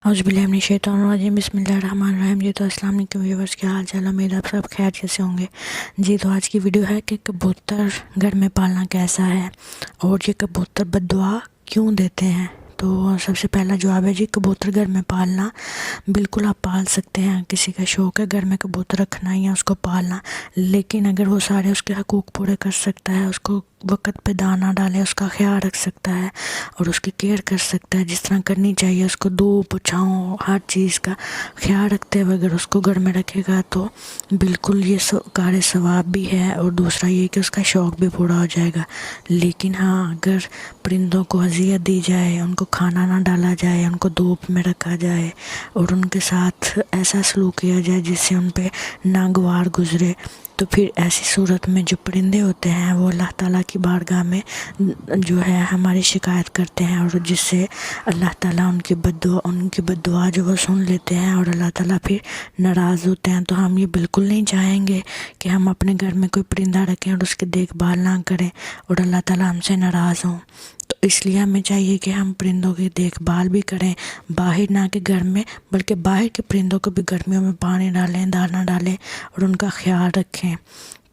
اعوذ باللہ من الشیطان الرجیم، بسم اللہ الرحمن الرحیم۔ جی تو السلام علیکم ویورز، کیا حال چال؟ امید آپ سب خیریت سے ہوں گے۔ جی تو آج کی ویڈیو ہے کہ کبوتر گھر میں پالنا کیسا ہے اور یہ کبوتر بد دعا کیوں دیتے ہیں۔ تو سب سے پہلا جواب ہے جی، کبوتر گھر میں پالنا بالکل آپ پال سکتے ہیں، کسی کا شوق ہے گھر میں کبوتر رکھنا یا اس کو پالنا، لیکن اگر وہ سارے اس کے حقوق پورے کر سکتا ہے، اس کو وقت پہ دانہ ڈالے، اس کا خیال رکھ سکتا ہے اور اس کی کیئر کر سکتا ہے جس طرح کرنی چاہیے، اس کو دھوپ چھاؤں ہر چیز کا خیال رکھتے ہوئے اگر اس کو گھر میں رکھے گا تو بالکل یہ کار ثواب بھی ہے، اور دوسرا یہ کہ اس کا شوق بھی پورا ہو جائے گا۔ لیکن ہاں، اگر پرندوں کو اذیت دی جائے، ان کو کھانا نہ ڈالا جائے، ان کو دھوپ میں رکھا جائے اور ان کے ساتھ ایسا سلوک کیا جائے جس سے ان پہ ناگوار گزرے، تو پھر ایسی صورت میں جو پرندے ہوتے ہیں وہ اللہ تعالیٰ کی بارگاہ میں جو ہے ہماری شکایت کرتے ہیں، اور جس سے اللہ تعالیٰ ان کی بد دعا جو وہ سن لیتے ہیں اور اللہ تعالیٰ پھر ناراض ہوتے ہیں۔ تو ہم یہ بالکل نہیں چاہیں گے کہ ہم اپنے گھر میں کوئی پرندہ رکھیں اور اس کی دیکھ بھال نہ کریں اور اللہ تعالیٰ ہم سے ناراض ہوں۔ تو اس لیے ہمیں چاہیے کہ ہم پرندوں کی دیکھ بھال بھی کریں، باہر نہ کہ گھر میں، بلکہ باہر کے پرندوں کو بھی گرمیوں میں پانی ڈالیں، دانہ ڈالیں اور ان کا خیال رکھیں۔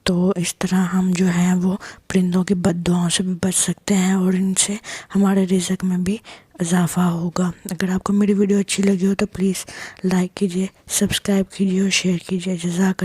تو اس طرح ہم جو ہیں وہ پرندوں کی بد دعاؤں سے بھی بچ سکتے ہیں اور ان سے ہمارے رزق میں بھی اضافہ ہوگا۔ اگر آپ کو میری ویڈیو اچھی لگی ہو تو پلیز لائک کیجیے، سبسکرائب کیجیے اور شیئر کیجیے۔ جزاک اللہ۔